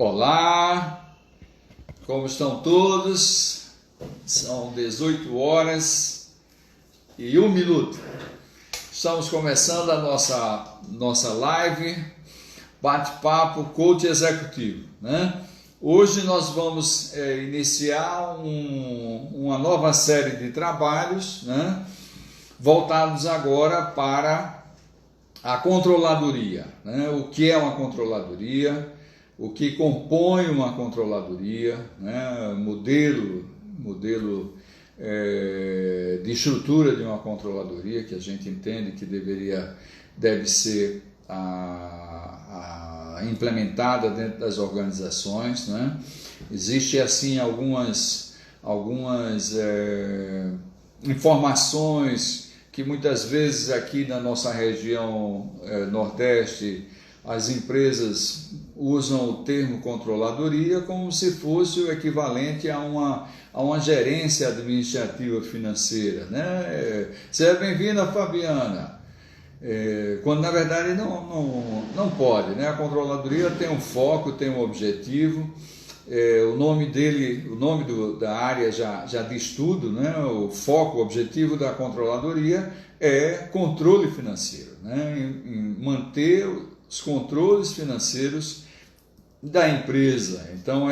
Olá, como estão todos? São 18 horas e 1 minuto. Estamos começando a nossa live, bate-papo coach executivo, né? Hoje nós vamos iniciar uma nova série de trabalhos, né? Voltados agora para a controladoria, né? O que é uma controladoria? O que compõe uma controladoria, né? modelo de estrutura de uma controladoria que a gente entende que deve ser implementada dentro das organizações, né? Existe assim algumas informações que muitas vezes aqui na nossa região Nordeste as empresas usam o termo controladoria como se fosse o equivalente a uma gerência administrativa financeira, né? Seja bem-vinda, Fabiana. Quando na verdade não pode, né? A controladoria tem um foco, tem um objetivo. O nome da área já diz tudo, né? O foco, o objetivo da controladoria é controle financeiro, né? Em manter os controles financeiros da empresa. Então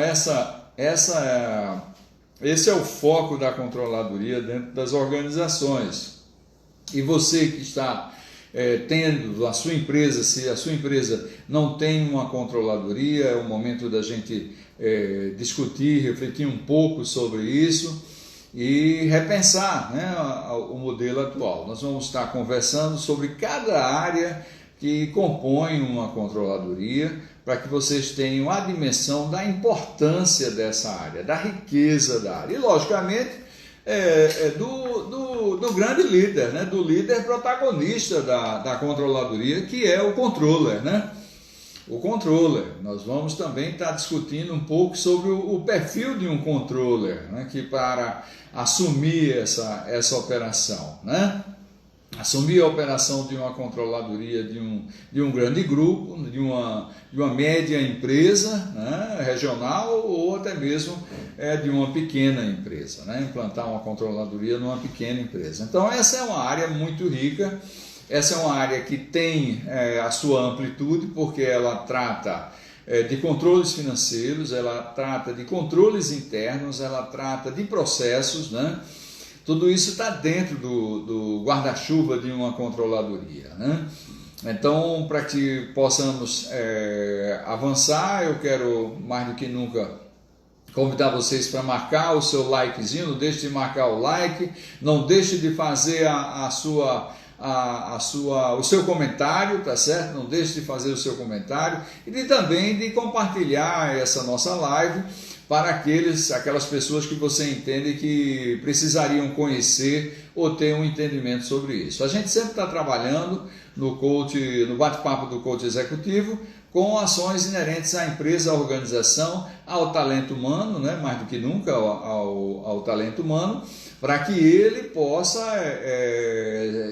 esse é o foco da controladoria dentro das organizações. E você que está tendo a sua empresa, se a sua empresa não tem uma controladoria, é o momento da gente discutir, refletir um pouco sobre isso e repensar, né, o modelo atual. Nós vamos estar conversando sobre cada área que compõe uma controladoria, para que vocês tenham a dimensão da importância dessa área, da riqueza da área. E, logicamente, do grande líder, né? Do líder protagonista da controladoria, que é o controller, né? O controller. Nós vamos também estar discutindo um pouco sobre o perfil de um controller, né? Que para assumir essa operação, né? Assumir a operação de uma controladoria de um grande grupo, de uma média empresa, né, regional, ou até mesmo de uma pequena empresa, né, implantar uma controladoria numa pequena empresa. Então essa é uma área muito rica, essa é uma área que tem a sua amplitude, porque ela trata de controles financeiros, ela trata de controles internos, ela trata de processos, né? Tudo isso está dentro do guarda-chuva de uma controladoria, né? Então, para que possamos avançar, eu quero mais do que nunca convidar vocês para marcar o seu likezinho. Não deixe de marcar o like, não deixe de fazer o seu comentário, tá certo? Não deixe de fazer o seu comentário e também de compartilhar essa nossa live para aquelas pessoas que você entende que precisariam conhecer ou ter um entendimento sobre isso. A gente sempre está trabalhando no bate-papo do coach executivo com ações inerentes à empresa, à organização, ao talento humano, né? Mais do que nunca ao talento humano, para que ele possa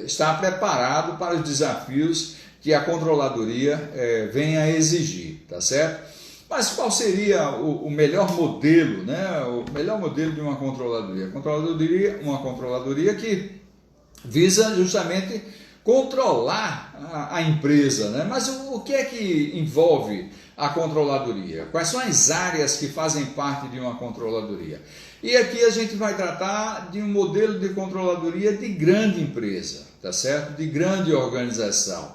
estar preparado para os desafios que a controladoria venha a exigir, tá certo? Mas qual seria o melhor modelo, né? O melhor modelo de uma controladoria? Uma controladoria que visa justamente controlar a empresa, né? Mas o que é que envolve a controladoria? Quais são as áreas que fazem parte de uma controladoria? E aqui a gente vai tratar de um modelo de controladoria de grande empresa, tá certo? De grande organização.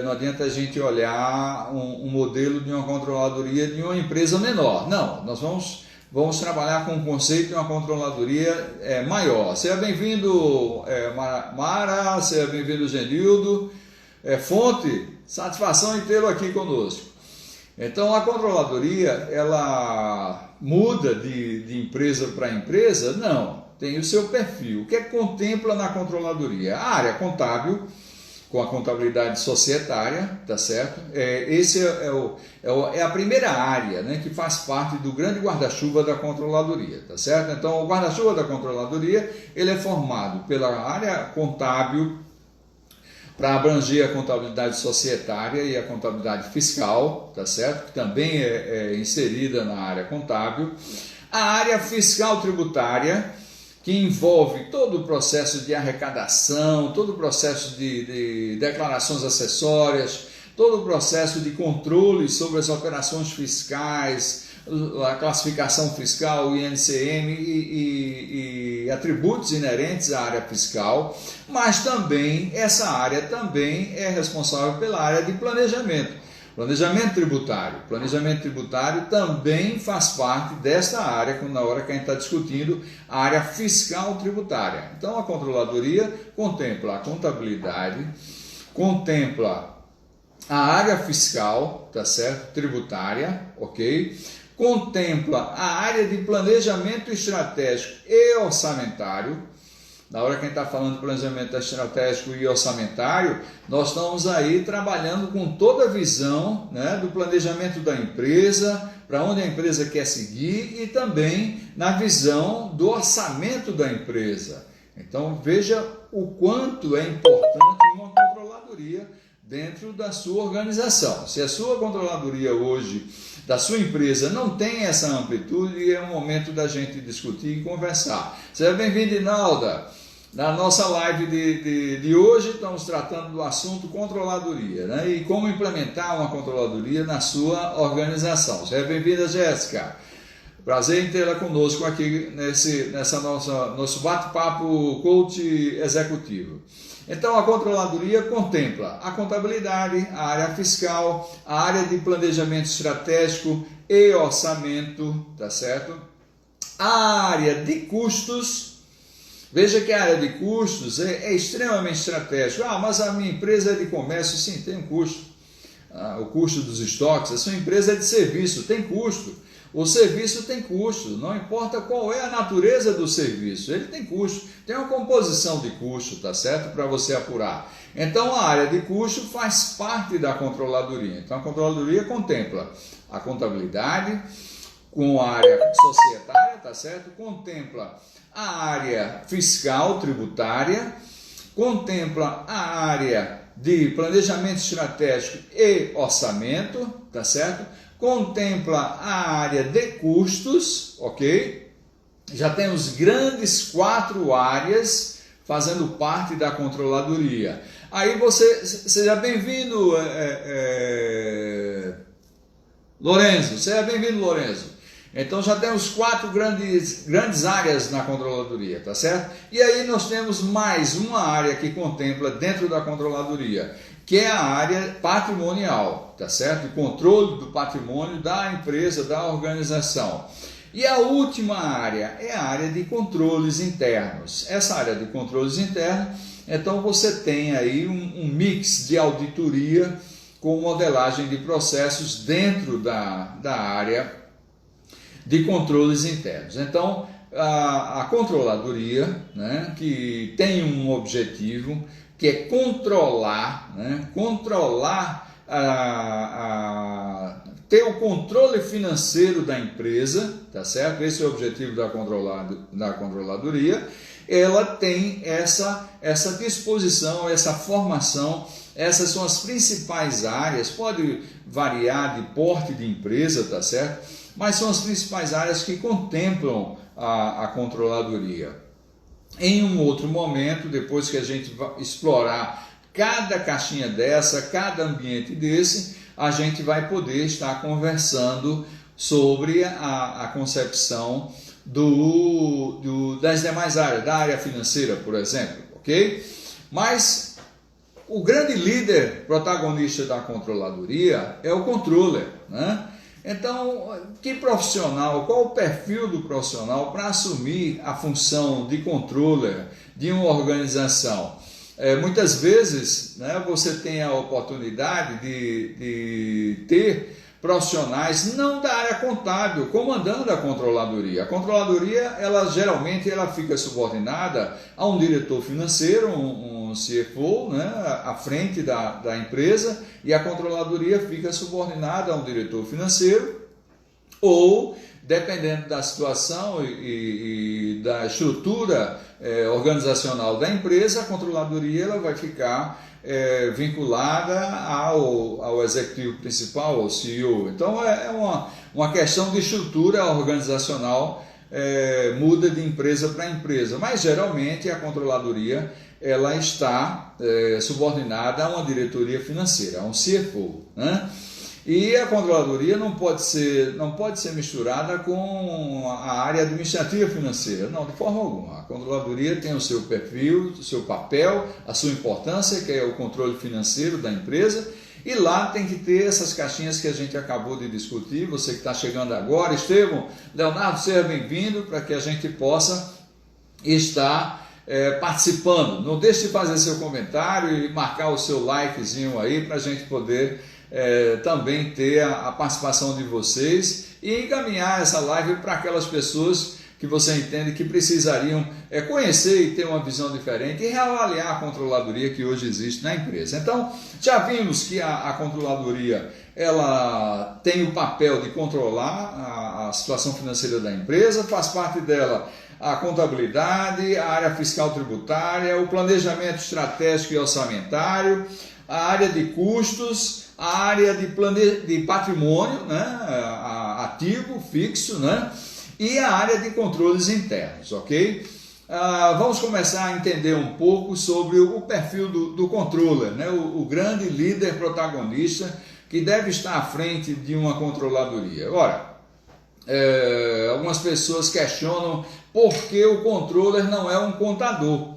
Não adianta a gente olhar um modelo de uma controladoria de uma empresa menor. Não, nós vamos trabalhar com o conceito de uma controladoria maior. Seja bem-vindo, Mara, seja bem-vindo, Genildo. Fonte, satisfação em tê-lo aqui conosco. Então, a controladoria, ela muda de empresa para empresa? Não, tem o seu perfil. O que contempla na controladoria? A área contábil, com a contabilidade societária, tá certo? Esse é a primeira área, né, que faz parte do grande guarda-chuva da controladoria, tá certo? Então, o guarda-chuva da controladoria, ele é formado pela área contábil, para abranger a contabilidade societária e a contabilidade fiscal, tá certo? Que também é inserida na área contábil. A área fiscal tributária, que envolve todo o processo de arrecadação, todo o processo de declarações acessórias, todo o processo de controle sobre as operações fiscais, a classificação fiscal, o INCM e atributos inerentes à área fiscal, mas também essa área também é responsável pela área de planejamento. Planejamento tributário. Planejamento tributário também faz parte desta área, na hora que a gente está discutindo a área fiscal tributária. Então, a controladoria contempla a contabilidade, contempla a área fiscal, tá certo? Tributária, ok? Contempla a área de planejamento estratégico e orçamentário. Na hora que a gente está falando de planejamento estratégico e orçamentário, nós estamos aí trabalhando com toda a visão, né, do planejamento da empresa, para onde a empresa quer seguir e também na visão do orçamento da empresa. Então veja o quanto é importante uma controladoria dentro da sua organização. Se a sua controladoria hoje, da sua empresa, não tem essa amplitude, é o momento da gente discutir e conversar. Seja bem-vindo, Inalda. Na nossa live de hoje, estamos tratando do assunto controladoria, né? E como implementar uma controladoria na sua organização. Seja bem-vinda, Jéssica. Prazer em tê-la conosco aqui nessa nosso bate-papo coach executivo. Então, a controladoria contempla a contabilidade, a área fiscal, a área de planejamento estratégico e orçamento, tá certo? A área de custos. Veja que a área de custos é extremamente estratégica. Ah, mas a minha empresa é de comércio, sim, tem um custo. O custo dos estoques. A sua empresa é de serviço, tem custo. O serviço tem custo, não importa qual é a natureza do serviço, ele tem custo, tem uma composição de custo, tá certo? Para você apurar. Então a área de custo faz parte da controladoria. Então a controladoria contempla a contabilidade com a área societária, tá certo? Contempla a área fiscal tributária, contempla a área de planejamento estratégico e orçamento, tá certo? Contempla a área de custos, ok? Já temos grandes 4 áreas fazendo parte da controladoria. Aí você, seja bem-vindo, Lorenzo, seja bem-vindo, Lorenzo. Então já temos 4 grandes áreas na controladoria, tá certo? E aí nós temos mais uma área que contempla dentro da controladoria, que é a área patrimonial, tá certo? O controle do patrimônio da empresa, da organização. E a última área é a área de controles internos. Essa área de controles internos, então você tem aí um mix de auditoria com modelagem de processos dentro da área de controles internos. Então, a controladoria, né, que tem um objetivo, que é controlar, né, ter o controle financeiro da empresa, tá certo? Esse é o objetivo da controladoria. Ela tem essa disposição, essa formação. Essas são as principais áreas, pode variar de porte de empresa, tá certo? Mas são as principais áreas que contemplam a controladoria. Em um outro momento, depois que a gente vai explorar cada caixinha dessa, cada ambiente desse, a gente vai poder estar conversando sobre a concepção das demais áreas, da área financeira, por exemplo, ok? Mas o grande líder protagonista da controladoria é o controller, né? Então, que profissional, qual o perfil do profissional para assumir a função de controller de uma organização? Muitas vezes, né, você tem a oportunidade de ter profissionais não da área contábil comandando a controladoria. A controladoria, geralmente fica subordinada a um diretor financeiro, um CFO, né, à frente da empresa, e a controladoria fica subordinada a um diretor financeiro, ou, dependendo da situação e da estrutura organizacional da empresa, a controladoria ela vai ficar vinculada ao executivo principal, ao CEO. Então é uma questão de estrutura organizacional, muda de empresa para empresa, mas geralmente a controladoria ela está subordinada a uma diretoria financeira, a um CFO, né? E a controladoria não pode ser misturada com a área administrativa financeira, não, de forma alguma. A controladoria tem o seu perfil, o seu papel, a sua importância, que é o controle financeiro da empresa, e lá tem que ter essas caixinhas que a gente acabou de discutir. Você que está chegando agora, Estevão, Leonardo, seja bem-vindo, para que a gente possa estar participando. Não deixe de fazer seu comentário e marcar o seu likezinho aí para a gente poder também ter a participação de vocês e encaminhar essa live para aquelas pessoas que você entende que precisariam conhecer e ter uma visão diferente e reavaliar a controladoria que hoje existe na empresa. Então, já vimos que a controladoria ela tem o papel de controlar a situação financeira da empresa, faz parte dela a contabilidade, a área fiscal tributária, o planejamento estratégico e orçamentário, a área de custos, a área de patrimônio, né, ativo, fixo, né, e a área de controles internos, ok? Vamos começar a entender um pouco sobre o perfil do controller, né, o grande líder protagonista que deve estar à frente de uma controladoria. Ora, algumas pessoas questionam por que o controller não é um contador.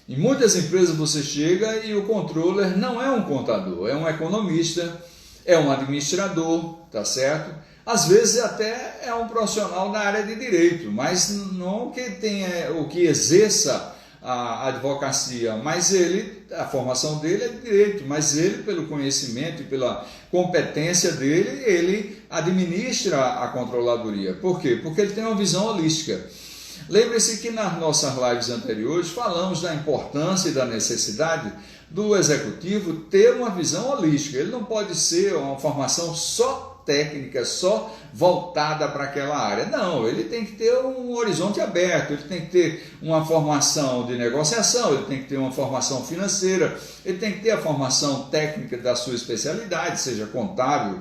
Em muitas empresas você chega e o controller não é um contador, é um economista, é um administrador, tá certo? Às vezes até é um profissional da área de direito, mas não que tenha o que exerça a advocacia, mas a formação dele é de direito, mas ele, pelo conhecimento e pela competência dele, ele administra a controladoria. Por quê? Porque ele tem uma visão holística. Lembre-se que nas nossas lives anteriores falamos da importância e da necessidade do executivo ter uma visão holística. Ele não pode ser uma formação só técnica, só voltada para aquela área. Não, ele tem que ter um horizonte aberto, ele tem que ter uma formação de negociação, ele tem que ter uma formação financeira, ele tem que ter a formação técnica da sua especialidade, seja contábil,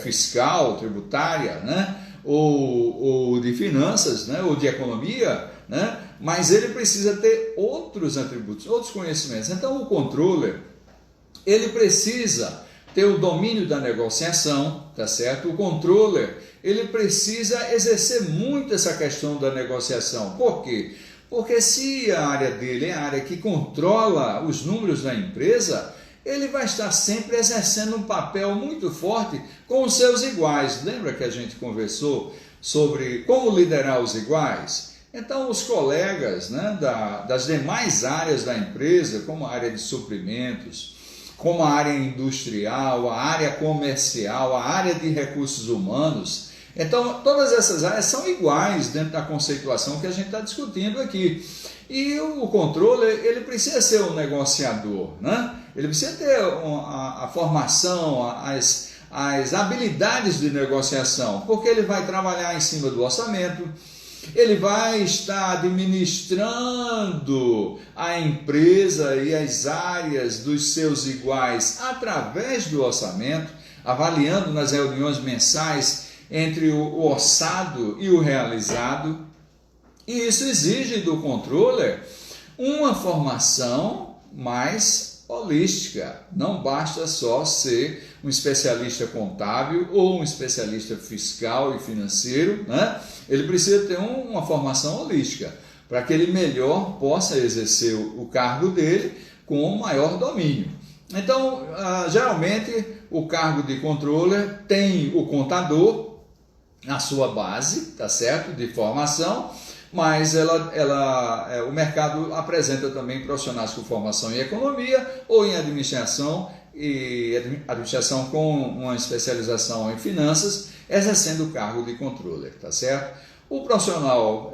fiscal, tributária, né? Ou de finanças, né? Ou de economia, né? Mas ele precisa ter outros atributos, outros conhecimentos. Então o controller, ele precisa ter o domínio da negociação, tá certo? O controller, ele precisa exercer muito essa questão da negociação. Por quê? Porque se a área dele é a área que controla os números da empresa, ele vai estar sempre exercendo um papel muito forte com os seus iguais. Lembra que a gente conversou sobre como liderar os iguais? Então, os colegas, né, das demais áreas da empresa, como a área de suprimentos, como a área industrial, a área comercial, a área de recursos humanos. Então, todas essas áreas são iguais dentro da conceituação que a gente está discutindo aqui. E o controller, ele precisa ser um negociador, né? Ele precisa ter a formação, as habilidades de negociação, porque ele vai trabalhar em cima do orçamento, ele vai estar administrando a empresa e as áreas dos seus iguais através do orçamento, avaliando nas reuniões mensais entre o orçado e o realizado. E isso exige do controller uma formação mais holística. Não basta só ser um especialista contábil ou um especialista fiscal e financeiro, né? Ele precisa ter uma formação holística para que ele melhor possa exercer o cargo dele com maior domínio. Então, geralmente, o cargo de controller tem o contador na sua base, tá certo? De formação, mas o mercado apresenta também profissionais com formação em economia ou em administração, e administração com uma especialização em finanças, exercendo o cargo de controller, tá certo? O profissional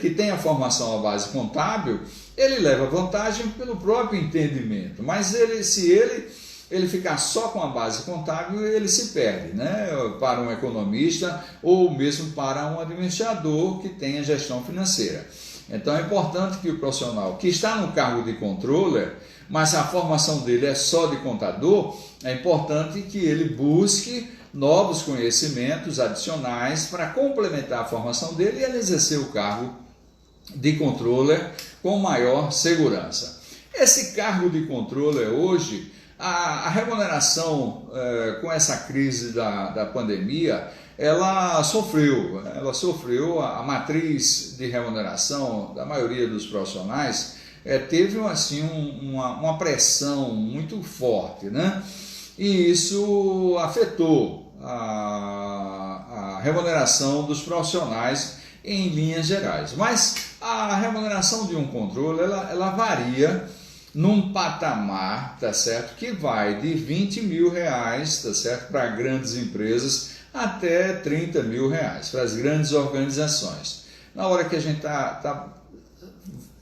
que tem a formação à base contábil, ele leva vantagem pelo próprio entendimento, mas se ele ficar só com a base contábil, ele se perde, né? Para um economista ou mesmo para um administrador que tenha gestão financeira. Então é importante que o profissional que está no cargo de controller, mas a formação dele é só de contador, é importante que ele busque novos conhecimentos adicionais para complementar a formação dele e ele exercer o cargo de controller com maior segurança. Esse cargo de controller hoje, a remuneração com essa crise da pandemia, ela sofreu, a matriz de remuneração da maioria dos profissionais teve assim, uma pressão muito forte, né? E isso afetou a remuneração dos profissionais em linhas gerais. Mas a remuneração de um controller, ela varia num patamar, tá certo? Que vai de R$20 mil, tá certo? Para grandes empresas, até R$30 mil para as grandes organizações. Na hora que a gente tá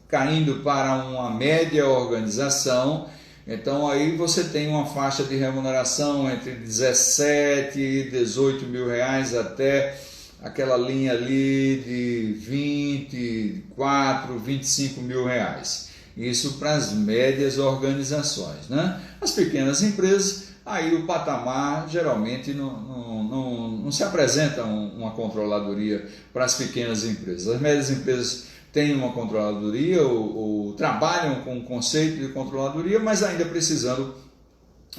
caindo para uma média organização, então aí você tem uma faixa de remuneração entre 17 e 18 mil reais até aquela linha ali de 24, 25 mil reais. Isso para as médias organizações, né? As pequenas empresas, aí o patamar geralmente não se apresenta uma controladoria para as pequenas empresas. As médias empresas têm uma controladoria ou trabalham com o conceito de controladoria, mas ainda precisando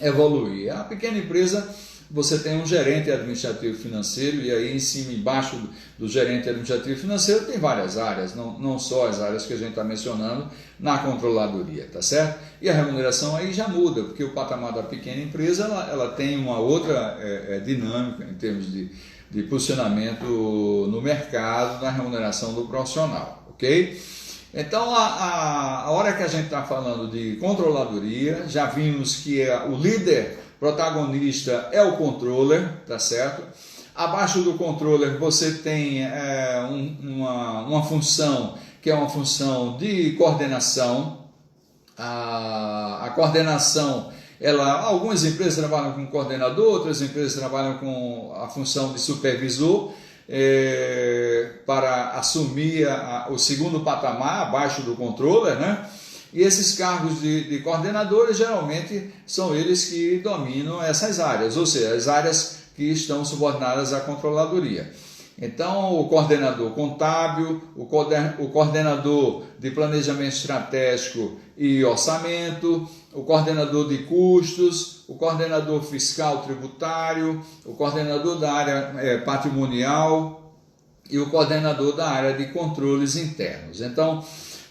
evoluir. A pequena empresa, você tem um gerente administrativo financeiro e aí em cima e embaixo do gerente administrativo financeiro tem várias áreas, não só as áreas que a gente está mencionando na controladoria, tá certo? E a remuneração aí já muda, porque o patamar da pequena empresa ela tem uma outra dinâmica em termos de posicionamento no mercado, na remuneração do profissional, ok? Então, a hora que a gente está falando de controladoria, já vimos que o líder protagonista é o controller, tá certo? Abaixo do controller você tem uma função que é uma função de coordenação. A coordenação, algumas empresas trabalham com coordenador, outras empresas trabalham com a função de supervisor, para assumir o segundo patamar abaixo do controller, né? E esses cargos de coordenadores geralmente são eles que dominam essas áreas, ou seja, as áreas que estão subordinadas à controladoria. Então, o coordenador contábil, o coordenador de planejamento estratégico e orçamento, o coordenador de custos, o coordenador fiscal tributário, o coordenador da área patrimonial e o coordenador da área de controles internos. Então,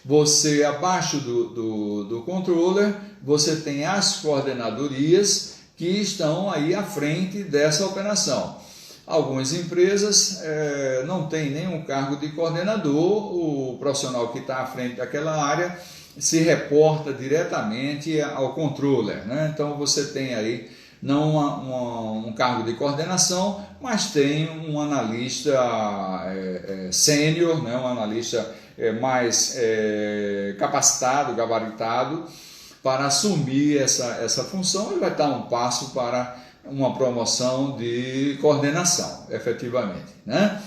você, abaixo do controller, você tem as coordenadorias que estão aí à frente dessa operação. Algumas empresas não têm nenhum cargo de coordenador, o profissional que está à frente daquela área se reporta diretamente ao controller, né? Então você tem aí não um cargo de coordenação, mas tem um analista sênior, né? Um analista mais capacitado, gabaritado, para assumir essa função. Ele vai dar um passo para uma promoção de coordenação, efetivamente, né?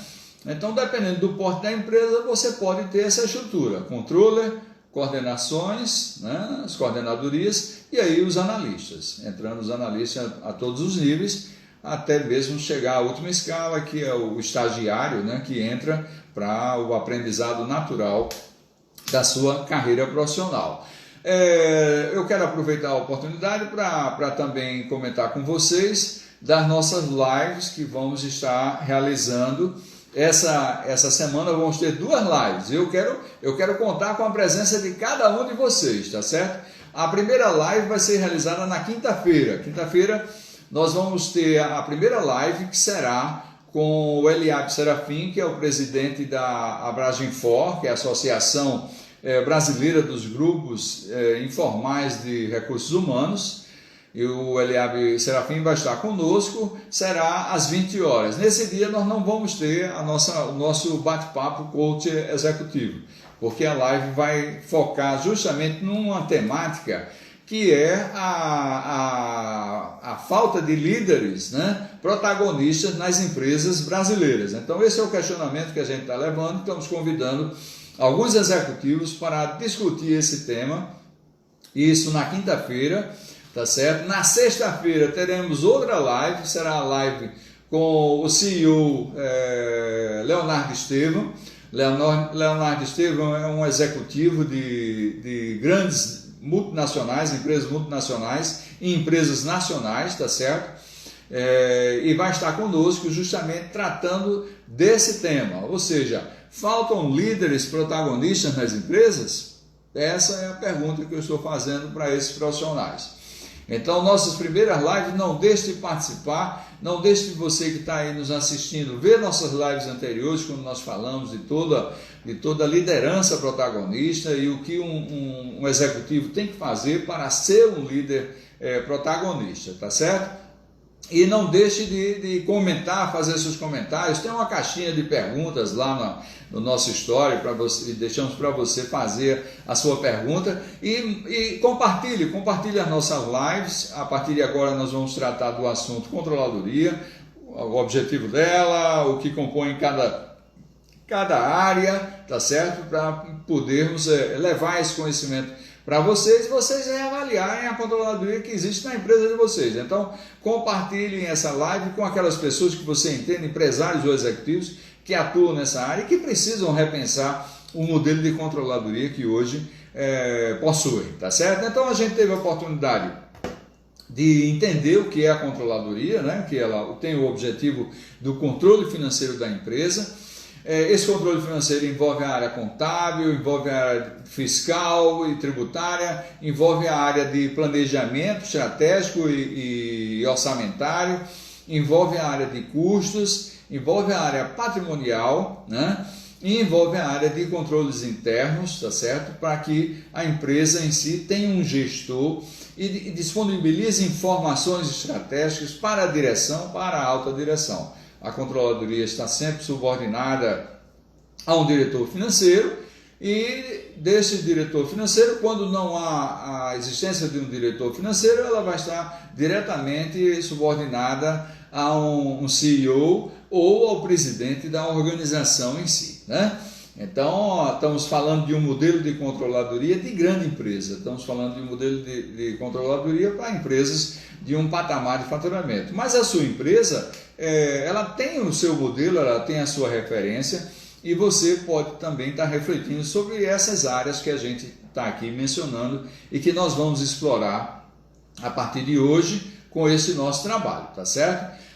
Então, dependendo do porte da empresa, você pode ter essa estrutura: controller, coordenações, né? As coordenadorias e aí os analistas, entrando os analistas a todos os níveis, até mesmo chegar à última escala, que é o estagiário, né? Que entra para o aprendizado natural da sua carreira profissional. Eu quero aproveitar a oportunidade para também comentar com vocês das nossas lives que vamos estar realizando. Essa semana vamos ter 2 lives. Eu quero contar com a presença de cada um de vocês, tá certo? A primeira live vai ser realizada na quinta-feira. Quinta-feira nós vamos ter a primeira live, que será com o Eliabe Serafim, que é o presidente da Abraginfor, que é a Associação Brasileira dos Grupos Informais de Recursos Humanos. E o Eliabe Serafim vai estar conosco, será às 20 horas. Nesse dia nós não vamos ter o nosso bate-papo coach executivo, porque a live vai focar justamente numa temática que é a falta de líderes, né, protagonistas nas empresas brasileiras. Então esse é o questionamento que a gente está levando, estamos convidando alguns executivos para discutir esse tema, isso na quinta-feira, tá certo? Na sexta-feira teremos outra live, será a live com o CEO Leonardo Estevam. Leonardo Estevam é um executivo de grandes multinacionais, empresas multinacionais e empresas nacionais, tá certo? E vai estar conosco justamente tratando desse tema, ou seja, faltam líderes protagonistas nas empresas? Essa é a pergunta que eu estou fazendo para esses profissionais. Então, nossas primeiras lives, não deixe de participar, não deixe de você que está aí nos assistindo, ver nossas lives anteriores, quando nós falamos de toda a liderança protagonista e o que um executivo tem que fazer para ser um líder protagonista, tá certo? E não deixe de comentar, fazer seus comentários. Tem uma caixinha de perguntas lá no nosso story, deixamos para você fazer a sua pergunta e compartilhe as nossas lives. A partir de agora nós vamos tratar do assunto controladoria, o objetivo dela, o que compõe cada área, tá certo? Para podermos levar esse conhecimento para vocês reavaliarem a controladoria que existe na empresa de vocês. Então, compartilhem essa live com aquelas pessoas que você entende, empresários ou executivos que atuam nessa área e que precisam repensar o modelo de controladoria que hoje possuem, tá certo? Então, a gente teve a oportunidade de entender o que é a controladoria, né? Que ela tem o objetivo do controle financeiro da empresa. Esse controle financeiro envolve a área contábil, envolve a área fiscal e tributária, envolve a área de planejamento estratégico e orçamentário, envolve a área de custos, envolve a área patrimonial, né? E envolve a área de controles internos, tá certo? Para que a empresa em si tenha um gestor e disponibilize informações estratégicas para a direção, para a alta direção. A controladoria está sempre subordinada a um diretor financeiro e desse diretor financeiro, quando não há a existência de um diretor financeiro, ela vai estar diretamente subordinada a um CEO ou ao presidente da organização em si, né? Então, estamos falando de um modelo de controladoria de grande empresa, estamos falando de um modelo de controladoria para empresas de um patamar de faturamento. Mas a sua empresa, ela tem o seu modelo, ela tem a sua referência e você pode também estar refletindo sobre essas áreas que a gente está aqui mencionando e que nós vamos explorar a partir de hoje com esse nosso trabalho, tá certo?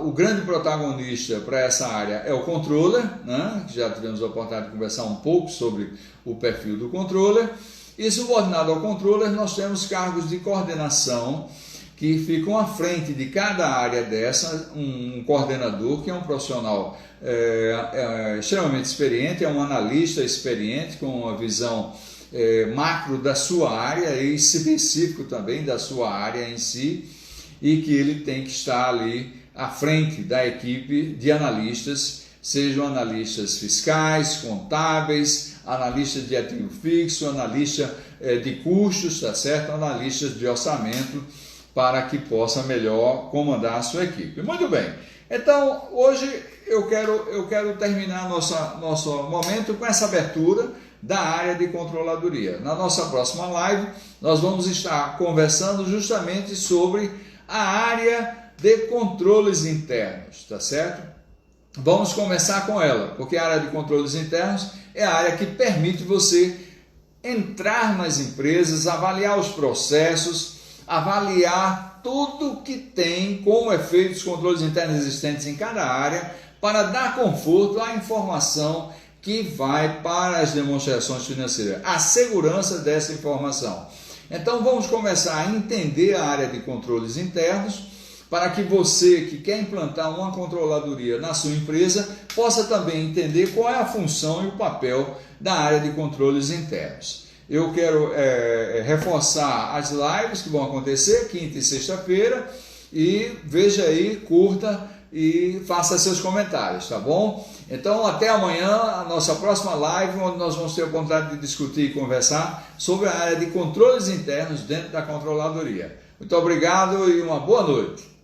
O grande protagonista para essa área é o controller, né? Já tivemos a oportunidade de conversar um pouco sobre o perfil do controller. E subordinado ao controller, nós temos cargos de coordenação que ficam à frente de cada área dessa, um coordenador que é um profissional extremamente experiente, é um analista experiente com uma visão macro da sua área e específico também da sua área em si, e que ele tem que estar ali à frente da equipe de analistas, sejam analistas fiscais, contábeis, analistas de ativo fixo, analista de custos, tá certo? Analistas de orçamento, para que possa melhor comandar a sua equipe. Muito bem, então hoje eu quero terminar nosso momento com essa abertura da área de controladoria. Na nossa próxima live, nós vamos estar conversando justamente sobre a área de controles internos, tá certo? Vamos começar com ela, porque a área de controles internos é a área que permite você entrar nas empresas, avaliar os processos, avaliar tudo que tem como efeito os controles internos existentes em cada área, para dar conforto à informação que vai para as demonstrações financeiras, a segurança dessa informação. Então vamos começar a entender a área de controles internos, para que você que quer implantar uma controladoria na sua empresa possa também entender qual é a função e o papel da área de controles internos. Eu quero reforçar as lives que vão acontecer quinta e sexta-feira e veja aí, curta e faça seus comentários, tá bom? Então até amanhã, a nossa próxima live, onde nós vamos ter a oportunidade de discutir e conversar sobre a área de controles internos dentro da controladoria. Muito obrigado e uma boa noite.